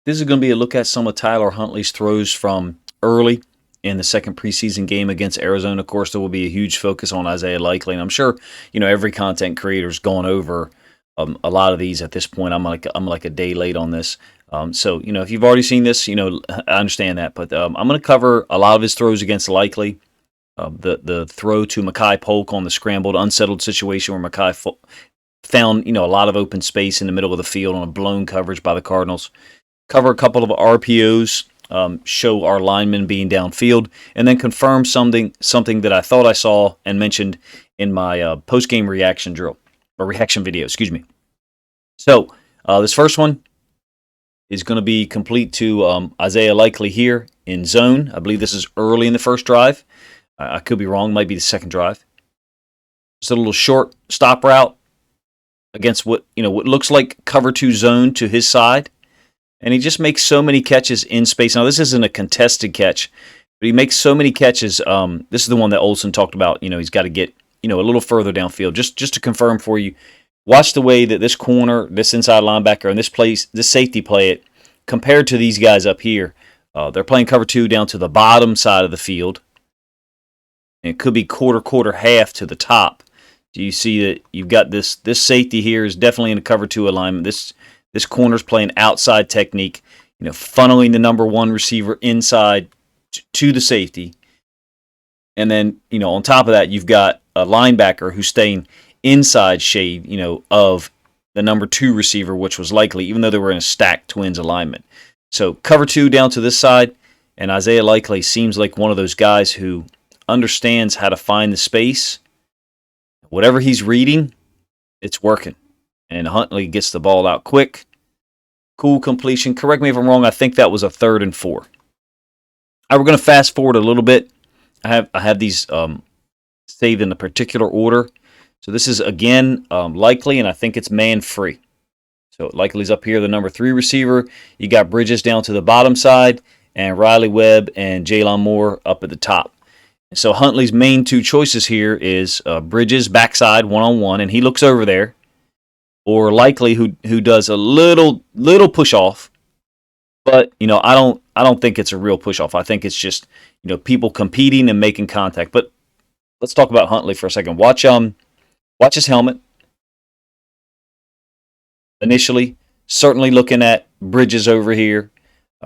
This is going to be a look at some of Tyler Huntley's throws from early in the second preseason game against Arizona. Of course, there will be a huge focus on Isaiah Likely, and I'm sure every content creator's gone over a lot of these at this point. I'm like a day late on this. So if you've already seen this, I understand that, but I'm going to cover a lot of his throws against Likely. The throw to Makai Polk on the scrambled, unsettled situation where Makai found a lot of open space in the middle of the field on a blown coverage by the Cardinals. Cover a couple of RPOs, show our linemen being downfield, and then confirm something that I thought I saw and mentioned in my post-game reaction video. Excuse me. So this first one is going to be complete to Isaiah Likely here in zone. I believe this is early in the first drive. I could be wrong. Might be the second drive. Just a little short stop route against what looks like cover 2 zone to his side. And he just makes so many catches in space. Now, this isn't a contested catch, but he makes so many catches. This is the one that Olsen talked about. He's got to get, a little further downfield. Just to confirm for you, watch the way that this corner, this inside linebacker, and this safety play it compared to these guys up here. They're playing cover 2 down to the bottom side of the field. And it could be quarter, half to the top. Do you see that you've got this safety here is definitely in a cover 2 alignment. This corner's playing outside technique, funneling the number 1 receiver inside to the safety. And then, on top of that, you've got a linebacker who's staying inside shade, of the number 2 receiver, which was Likely, even though they were in a stacked Twins alignment. So cover 2 down to this side, and Isaiah Likely seems like one of those guys who understands how to find the space. Whatever he's reading, it's working. And Huntley gets the ball out quick. Cool completion. Correct me if I'm wrong. I think that was a 3rd and 4. All right, we're going to fast forward a little bit. I have these saved in a particular order. So this is, again, Likely, and I think it's man-free. So Likely's up here, the number 3 receiver. You got Bridges down to the bottom side, and Riley Webb and Jalen Moore up at the top. So Huntley's main 2 choices here is Bridges backside one-on-one, and he looks over there, or Likely who does a little push off, but I don't think it's a real push off. I think it's just people competing and making contact. But let's talk about Huntley for a second. Watch his helmet. Initially, certainly looking at Bridges over here.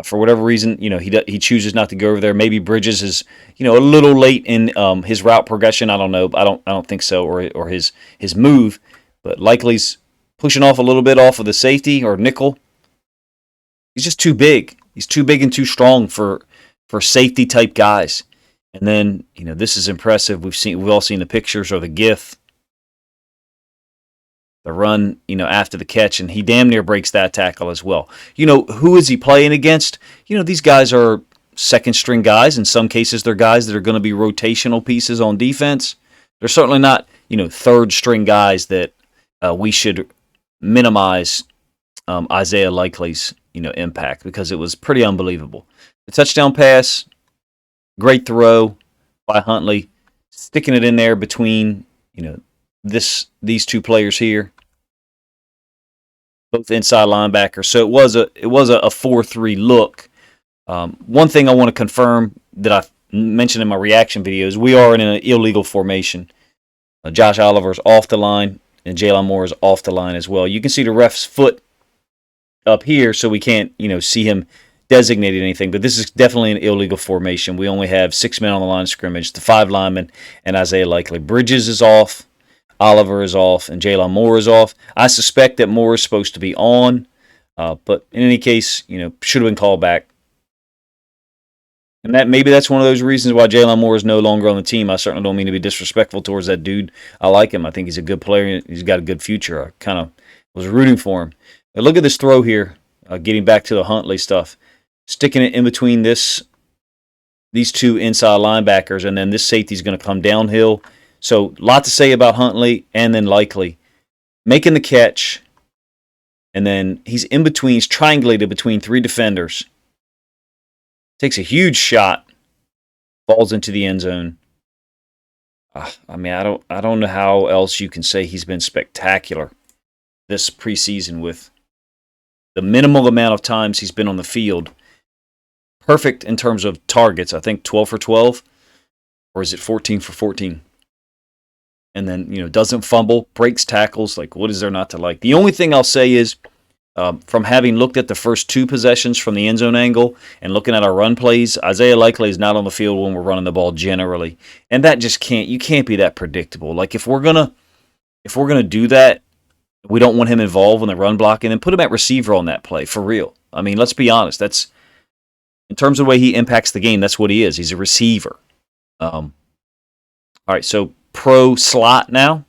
For whatever reason, he chooses not to go over there. Maybe Bridges is, a little late in his route progression. I don't know. I don't think so, or his move. But Likely's pushing off a little bit off of the safety or nickel. He's just too big. He's too big and too strong for safety type guys. And then this is impressive. We've all seen the pictures or the GIF. The run, after the catch, and he damn near breaks that tackle as well. Who is he playing against? These guys are second-string guys. In some cases, they're guys that are going to be rotational pieces on defense. They're certainly not, third-string guys that we should minimize Isaiah Likely's, impact, because it was pretty unbelievable. The touchdown pass, great throw by Huntley, sticking it in there between, these 2 players here. Both inside linebackers. So it was a 4-3 look. One thing I want to confirm that I mentioned in my reaction video is we are in an illegal formation. Josh Oliver's off the line, and Jalen Moore is off the line as well. You can see the ref's foot up here, so we can't see him designated anything. But this is definitely an illegal formation. We only have 6 men on the line of scrimmage, the 5 linemen, and Isaiah Likely. Bridges is off. Oliver is off, and Jalen Moore is off. I suspect that Moore is supposed to be on, but in any case, should have been called back. And maybe that's one of those reasons why Jalen Moore is no longer on the team. I certainly don't mean to be disrespectful towards that dude. I like him. I think he's a good player. He's got a good future. I kind of was rooting for him. But look at this throw here, getting back to the Huntley stuff. Sticking it in between these 2 inside linebackers, and then this safety is going to come downhill. So, a lot to say about Huntley and then Likely. Making the catch, and then he's in between, he's triangulated between 3 defenders. Takes a huge shot, falls into the end zone. I don't know how else you can say he's been spectacular this preseason with the minimal amount of times he's been on the field. Perfect in terms of targets. I think 12 for 12, or is it 14 for 14? And then, doesn't fumble, breaks tackles. Like, what is there not to like? The only thing I'll say is, from having looked at the first 2 possessions from the end zone angle and looking at our run plays, Isaiah Likely is not on the field when we're running the ball generally, and that just you can't be that predictable. Like, if we're gonna do that, we don't want him involved in the run blocking, then put him at receiver on that play for real. I mean, let's be honest. That's, in terms of the way he impacts the game, that's what he is. He's a receiver. All right, so pro slot now.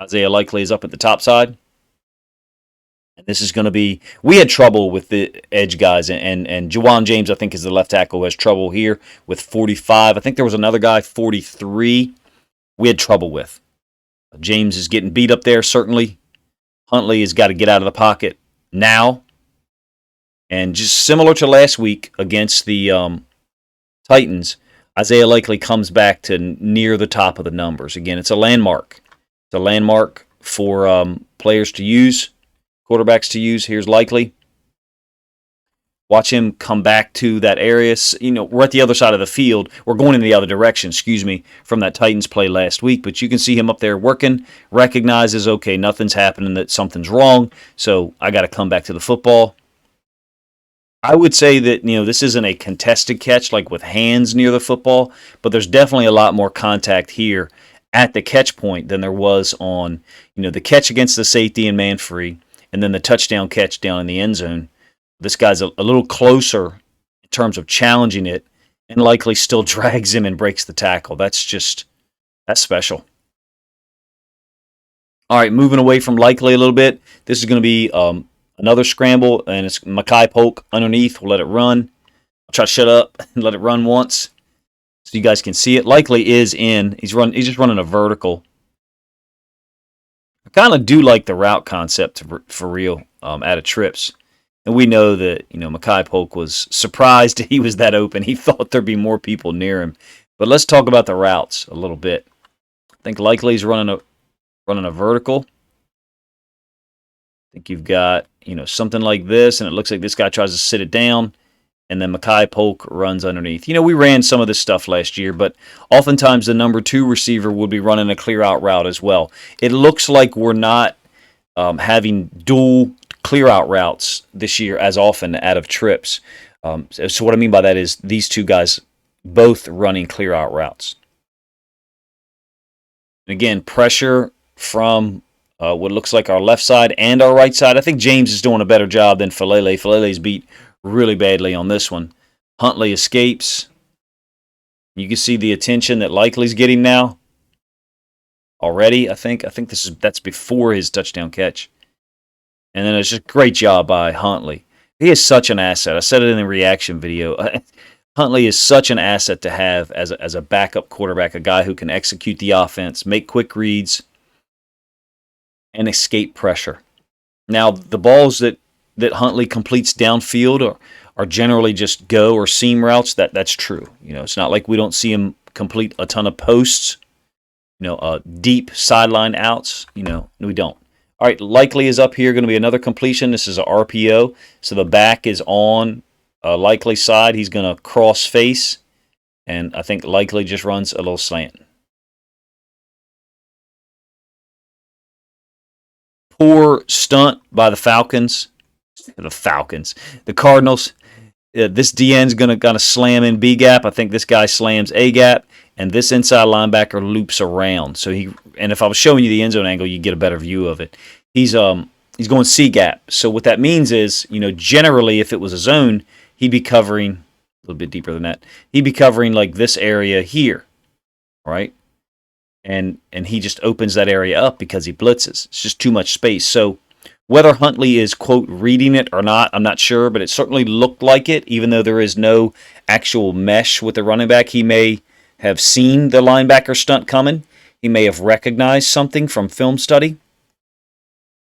Isaiah Likely is up at the top side. And this is going to be, we had trouble with the edge guys, and Juwan James, I think, is the left tackle who has trouble here with 45. I think there was another guy, 43, we had trouble with. James is getting beat up there, certainly. Huntley has got to get out of the pocket now. And just similar to last week against the Titans, Isaiah Likely comes back to near the top of the numbers. Again, it's a landmark. It's a landmark for players to use. Quarterbacks to use. Here's Likely. Watch him come back to that area. We're at the other side of the field. We're going in the other direction, from that Titans play last week. But you can see him up there working, recognizes, okay, nothing's happening, that something's wrong, so I got to come back to the football. I would say that, this isn't a contested catch like with hands near the football, but there's definitely a lot more contact here at the catch point than there was on, the catch against the safety and man free, and then the touchdown catch down in the end zone. This guy's a little closer in terms of challenging it, and Likely still drags him and breaks the tackle. That's special. All right, moving away from Likely a little bit. This is going to be another scramble, and it's Mekhi Polk underneath. We'll let it run. I'll try to shut up and let it run once so you guys can see it. Likely is in. He's just running a vertical. I kind of do like the route concept for real out of trips. And we know that, Mekhi Polk was surprised he was that open. He thought there'd be more people near him. But let's talk about the routes a little bit. I think Likely's running a vertical. I think you've got, something like this, and it looks like this guy tries to sit it down, and then Mekhi Polk runs underneath. We ran some of this stuff last year, but oftentimes the number 2 receiver would be running a clear-out route as well. It looks like we're not having dual clear-out routes this year as often out of trips. So what I mean by that is these 2 guys both running clear-out routes. Again, pressure from what looks like our left side and our right side. I think James is doing a better job than Falele. Falele's beat really badly on this one. Huntley escapes. You can see the attention that Likely's getting now already. I think that's before his touchdown catch. And then it's just a great job by Huntley. He is such an asset. I said it in the reaction video. Huntley is such an asset to have as a backup quarterback, a guy who can execute the offense, make quick reads, and escape pressure. Now, the balls that Huntley completes downfield are generally just go or seam routes. That's true. It's not like we don't see him complete a ton of posts, deep sideline outs. We don't. All right, Likely is up here. Going to be another completion. This is a RPO. So the back is on Likely's side. He's going to cross face. And I think Likely just runs a little slant. Poor stunt by the Falcons. The Cardinals. This DN's going to kind of slam in B gap. I think this guy slams A gap. And this inside linebacker loops around. So and if I was showing you the end zone angle, you get a better view of it. He's going C gap. So what that means is, generally if it was a zone, he'd be covering a little bit deeper than that. He'd be covering like this area here, right? And he just opens that area up because he blitzes. It's just too much space. So whether Huntley is, quote, reading it or not, I'm not sure, but it certainly looked like it, even though there is no actual mesh with the running back. He may have seen the linebacker stunt coming. He may have recognized something from film study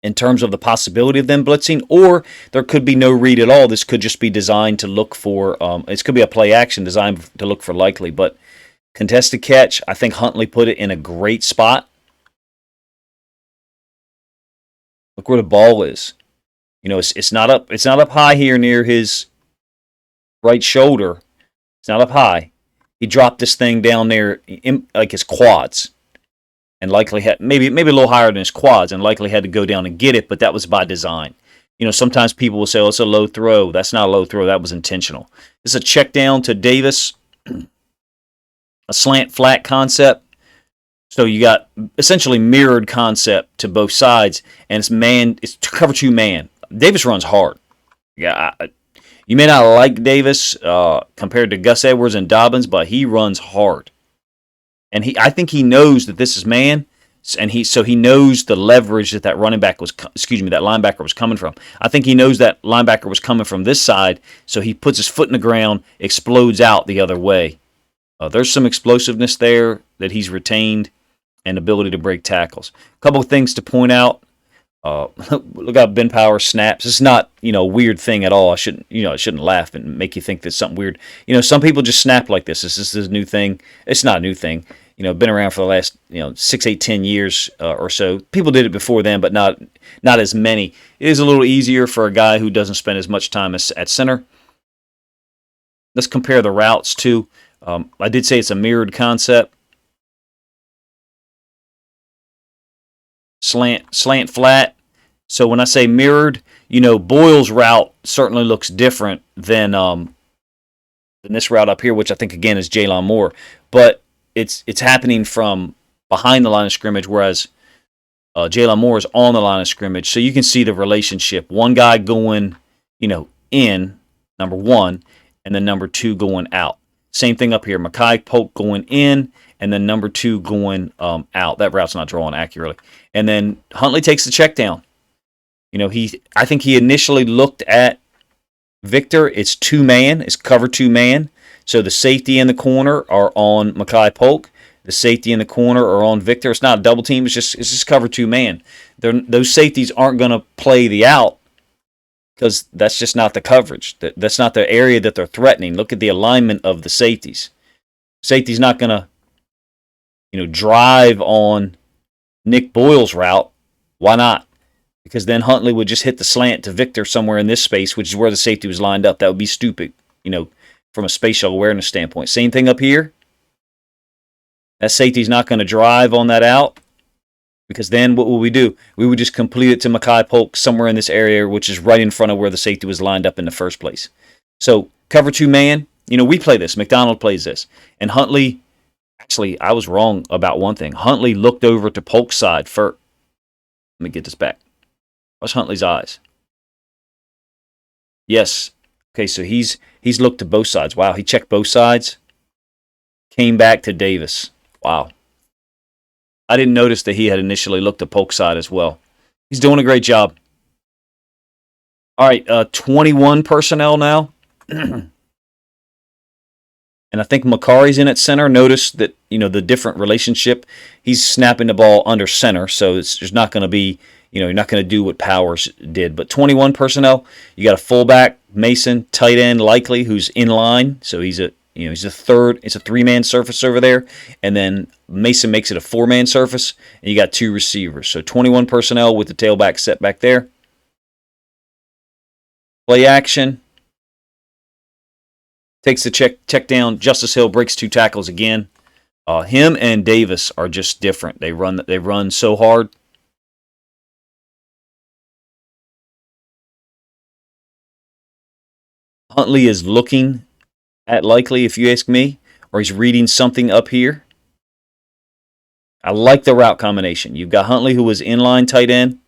in terms of the possibility of them blitzing, or there could be no read at all. This could just be designed to look for, it could be a play action designed to look for Likely, but contested catch, I think Huntley put it in a great spot. Look where the ball is. It's not up high here near his right shoulder. It's not up high. He dropped this thing down there like his quads, and likely had maybe a little higher than his quads, and likely had to go down and get it. But that was by design. Sometimes people will say, "Oh, it's a low throw." That's not a low throw. That was intentional. This is a check down to Davis, a slant flat concept. So you got essentially mirrored concept to both sides, and it's cover two man. Davis runs hard. Yeah, you may not like Davis compared to Gus Edwards and Dobbins, but he runs hard, and I think he knows that this is man, and he knows the leverage that that linebacker was coming from. I think he knows that linebacker was coming from this side, so he puts his foot in the ground, explodes out the other way. There's some explosiveness there that he's retained, and ability to break tackles. A couple of things to point out. Look how Ben Powers snaps. It's not a weird thing at all. I shouldn't laugh and make you think that's something weird. Some people just snap like this. This is a new thing. It's not a new thing. Been around for the last 6, 8, 10 years or so. People did it before then, but not as many. It is a little easier for a guy who doesn't spend as much time at center. Let's compare the routes too. I did say it's a mirrored concept. Slant flat. So when I say mirrored, Boyle's route certainly looks different than this route up here, which I think again is Jaylon Moore. But it's happening from behind the line of scrimmage, whereas Jaylon Moore is on the line of scrimmage. So you can see the relationship. One guy going, in, number one, and then number two going out. Same thing up here. Mekhi Polk going in, and then number two going out. That route's not drawn accurately. And then Huntley takes the check down. I think he initially looked at Victor. It's two-man. It's cover two-man. So the safety in the corner are on Mekhi Polk. The safety in the corner are on Victor. It's not a double team. It's just cover two-man. Those safeties aren't going to play the out because that's just not the coverage. That's not the area that they're threatening. Look at the alignment of the safeties. Safety's not going to drive on Nick Boyle's route. Why not? Because then Huntley would just hit the slant to Victor somewhere in this space, which is where the safety was lined up. That would be stupid, from a spatial awareness standpoint. Same thing up here. That safety's not going to drive on that out, because then what will we do? We would just complete it to Mekhi Polk somewhere in this area, which is right in front of where the safety was lined up in the first place. So cover two man, we play this. McDonald plays this. And Huntley, actually, I was wrong about one thing. Huntley looked over to Polk's side first. Let me get this back. What's Huntley's eyes? Yes. Okay, so he's looked to both sides. Wow, he checked both sides. Came back to Davis. Wow. I didn't notice that he had initially looked to Polk's side as well. He's doing a great job. All right, 21 personnel now. And I think Makari's in at center. Notice that, the different relationship. He's snapping the ball under center, so there's not going to be, you're not going to do what Powers did. But 21 personnel, you got a fullback, Mason, tight end, Likely, who's in line. So he's a third. It's a three-man surface over there. And then Mason makes it a four-man surface, and you got two receivers. So 21 personnel with the tailback set back there. Play action. Takes the check down. Justice Hill breaks two tackles again. Him and Davis are just different. They run so hard. Huntley is looking at Likely, if you ask me, or he's reading something up here. I like the route combination. You've got Huntley, who was inline tight end,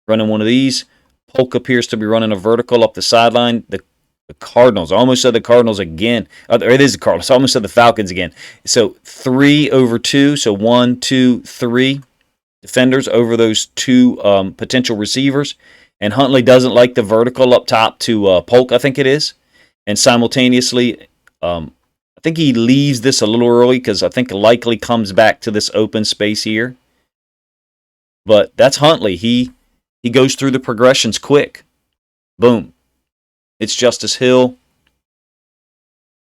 running one of these. Polk appears to be running a vertical up the sideline. The Cardinals. I almost said the Cardinals again. It is the Cardinals. I almost said the Falcons again. So 3 over 2. So 1, 2, 3 defenders over those two potential receivers. And Huntley doesn't like the vertical up top to Polk, I think it is. And simultaneously, I think he leaves this a little early because I think Likely comes back to this open space here. But that's Huntley. He goes through the progressions quick. Boom. It's Justice Hill.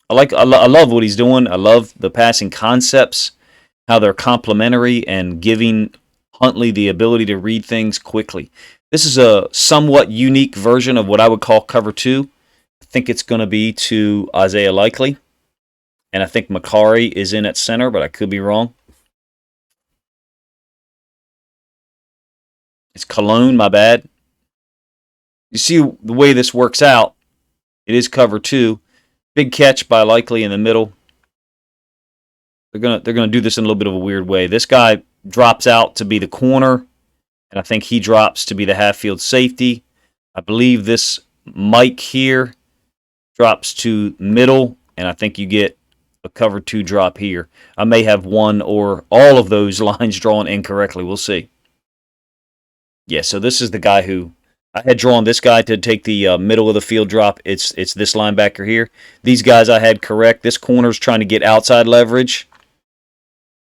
I love what he's doing. I love the passing concepts, how they're complementary and giving Huntley the ability to read things quickly. This is a somewhat unique version of what I would call cover 2. I think it's going to be to Isaiah Likely. And I think Macari is in at center, but I could be wrong. It's Cologne, my bad. You see the way this works out. It is cover 2. Big catch by Likely in the middle. They're gonna do this in a little bit of a weird way. This guy drops out to be the corner, and I think he drops to be the half-field safety. I believe this Mike here drops to middle, and I think you get a cover 2 drop here. I may have one or all of those lines drawn incorrectly. We'll see. Yeah, so this is the guy who I had drawn this guy to take the middle of the field drop. It's this linebacker here. These guys I had correct. This corner's trying to get outside leverage.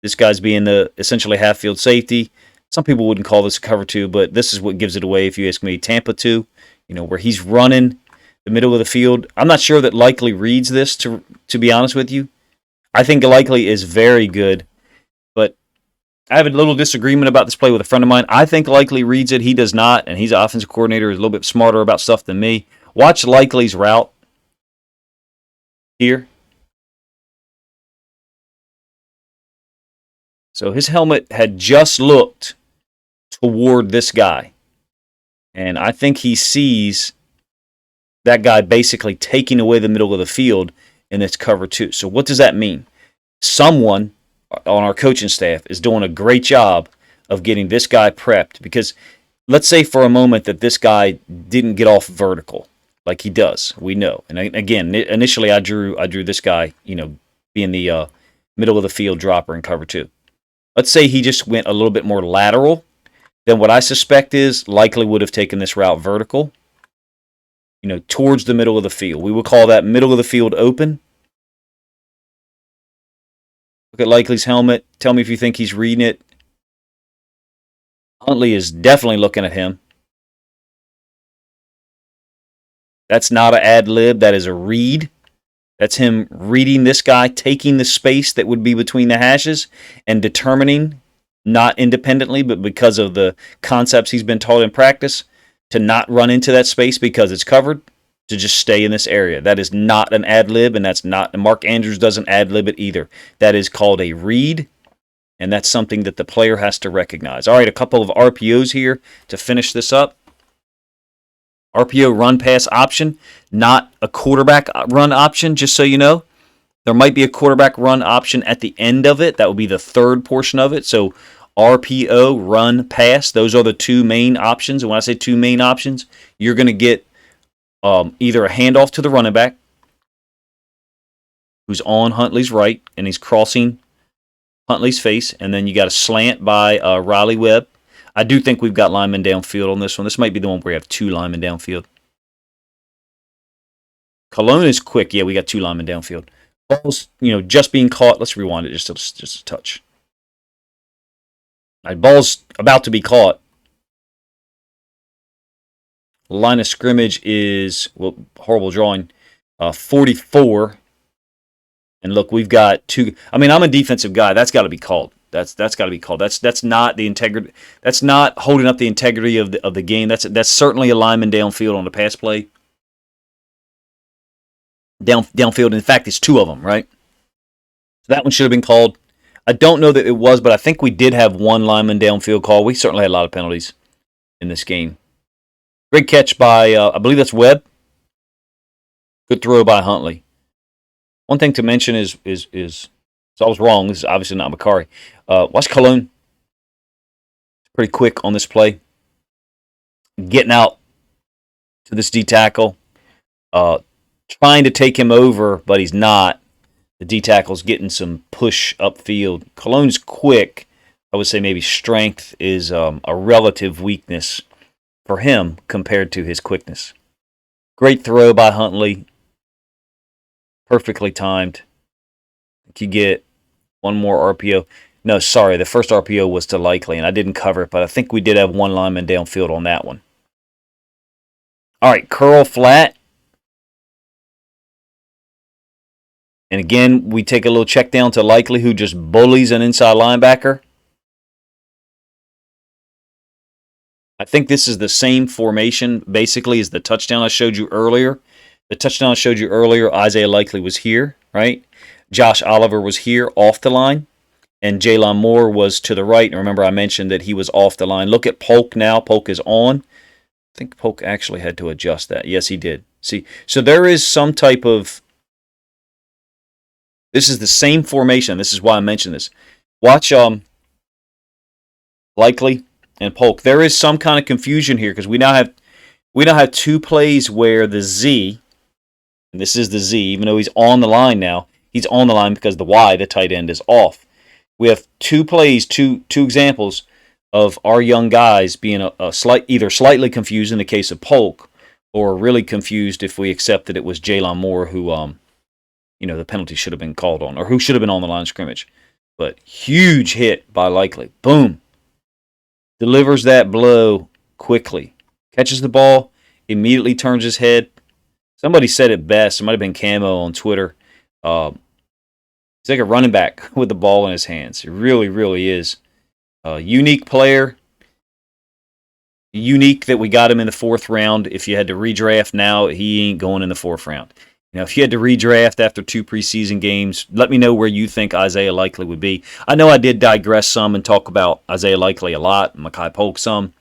This guy's being the essentially half-field safety. Some people wouldn't call this a cover 2, but this is what gives it away if you ask me. Tampa 2, where he's running the middle of the field. I'm not sure that Likely reads this, to be honest with you. I think Likely is very good, but I have a little disagreement about this play with a friend of mine. I think Likely reads it. He does not, and he's an offensive coordinator. He's a little bit smarter about stuff than me. Watch Likely's route here. So his helmet had just looked toward this guy. And I think he sees that guy basically taking away the middle of the field, and it's cover 2. So what does that mean? Someone on our coaching staff is doing a great job of getting this guy prepped, because let's say for a moment that this guy didn't get off vertical like he does. We know. And again, initially I drew this guy, being the middle of the field dropper in cover 2. Let's say he just went a little bit more lateral. Then what I suspect is Likely would have taken this route vertical, towards the middle of the field. We would call that middle of the field open. Look at Likely's helmet. Tell me if you think he's reading it. Huntley is definitely looking at him. That's not an ad lib. That is a read. That's him reading this guy, taking the space that would be between the hashes and determining, not independently, but because of the concepts he's been taught in practice, to not run into that space because it's covered, to just stay in this area. That is not an ad lib, and that's not, Mark Andrews doesn't ad lib it either. That is called a read, and that's something that the player has to recognize. All right, a couple of RPOs here to finish this up. RPO run pass option, not a quarterback run option, just so you know. There might be a quarterback run option at the end of it. That would be the third portion of it. So RPO, run, pass, those are the two main options. And when I say two main options, you're going to get either a handoff to the running back, who's on Huntley's right, and he's crossing Huntley's face, and then you got a slant by Riley Webb. I do think we've got linemen downfield on this one. This might be the one where we have two linemen downfield. Cologne is quick. Yeah, we got two linemen downfield. Ball's, just being caught. Let's rewind it just a touch. All right, ball's about to be caught. Line of scrimmage is, horrible drawing, 44. And look, we've got two. I mean, I'm a defensive guy. That's got to be called. That's got to be called. That's not the integrity. That's not holding up the integrity of the game. That's certainly a lineman downfield on the pass play. Downfield. In fact, it's two of them, right? So that one should have been called. I don't know that it was, but I think we did have one lineman downfield call. We certainly had a lot of penalties in this game. Great catch by, I believe that's Webb. Good throw by Huntley. One thing to mention is so I was wrong. This is obviously not Macari. Watch Cologne. Pretty quick on this play. Getting out to this D tackle. Trying to take him over, but he's not. The D tackle's getting some push upfield. Cologne's quick. I would say maybe strength is a relative weakness for him compared to his quickness. Great throw by Huntley. Perfectly timed. You get one more RPO. No, sorry, the first RPO was to Likely, and I didn't cover it, but I think we did have one lineman downfield on that one. All right, curl flat. And again, we take a little check down to Likely, who just bullies an inside linebacker. I think this is the same formation, basically, as the touchdown I showed you earlier. The touchdown I showed you earlier, Isaiah Likely was here, right? Josh Oliver was here off the line, and Jalen Moore was to the right. And remember, I mentioned that he was off the line. Look at Polk now. Polk is on. I think Polk actually had to adjust that. Yes, he did. See, so there is some type of... This is the same formation. This is why I mentioned this. Watch Likely and Polk. There is some kind of confusion here because we now have two plays where the Z, and this is the Z, even though he's on the line now, he's on the line because the Y, the tight end, is off. We have two plays, two examples of our young guys being either slightly confused in the case of Polk, or really confused if we accept that it was Jalen Moore who, the penalty should have been called on, or who should have been on the line of scrimmage. But huge hit by Likely. Boom. Delivers that blow quickly. Catches the ball, immediately turns his head. Somebody said it best. It might have been Camo on Twitter. He's like a running back with the ball in his hands. It really, really is. A unique player. Unique that we got him in the 4th round. If you had to redraft now, he ain't going in the 4th round. If you had to redraft after 2 preseason games, let me know where you think Isaiah Likely would be. I know I did digress some and talk about Isaiah Likely a lot, Mekhi Polk some,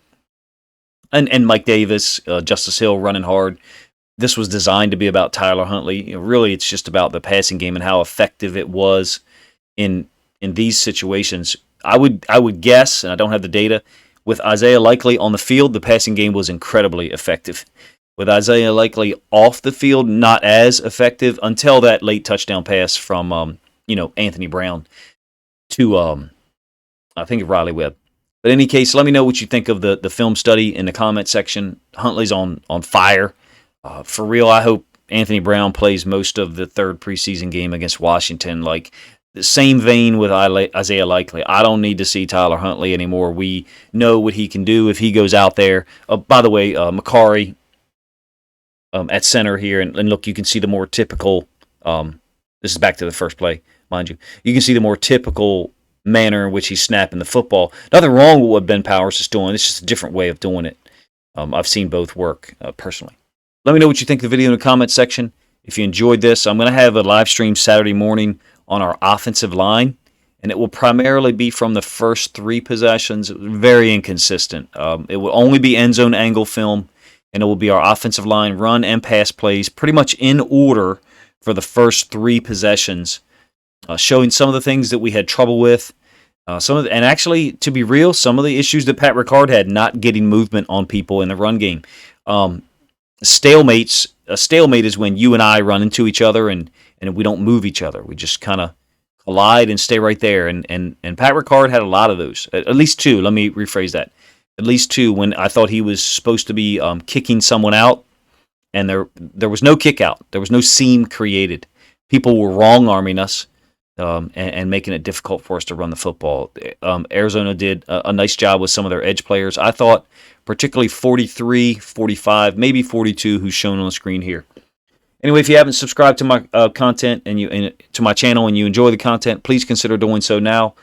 and Mike Davis, Justice Hill running hard. This was designed to be about Tyler Huntley. Really, it's just about the passing game and how effective it was in these situations. I would guess, and I don't have the data, with Isaiah Likely on the field, the passing game was incredibly effective. With Isaiah Likely off the field, not as effective until that late touchdown pass from Anthony Brown to I think Riley Webb. But in any case, let me know what you think of the film study in the comment section. Huntley's on fire. For real, I hope Anthony Brown plays most of the 3rd preseason game against Washington. Like the same vein with Isaiah Likely. I don't need to see Tyler Huntley anymore. We know what he can do if he goes out there. By the way, Macari at center here, and look, you can see the more typical, this is back to the first play, mind you. You can see the more typical manner in which he's snapping the football. Nothing wrong with what Ben Powers is doing. It's just a different way of doing it. I've seen both work personally. Let me know what you think of the video in the comment section. If you enjoyed this, I'm going to have a live stream Saturday morning on our offensive line, and it will primarily be from the first 3 possessions. Very inconsistent. It will only be end zone angle film, and it will be our offensive line run and pass plays pretty much in order for the first 3 possessions, showing some of the things that we had trouble with. And actually, to be real, some of the issues that Pat Ricard had not getting movement on people in the run game. A stalemate is when you and I run into each other and we don't move each other. We just kind of collide and stay right there. And Pat Ricard had a lot of those, at least 2. Let me rephrase that. At least 2 when I thought he was supposed to be kicking someone out, and there was no kick out. There was no seam created. People were wrong-arming us and making it difficult for us to run the football. Arizona did a nice job with some of their edge players. I thought particularly 43, 45, maybe 42, who's shown on the screen here. Anyway, if you haven't subscribed to my content and to my channel and you enjoy the content, please consider doing so now.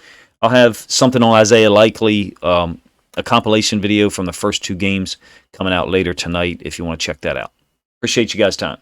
I'll have something on Isaiah Likely, a compilation video from the first 2 games coming out later tonight if you want to check that out. Appreciate you guys' time.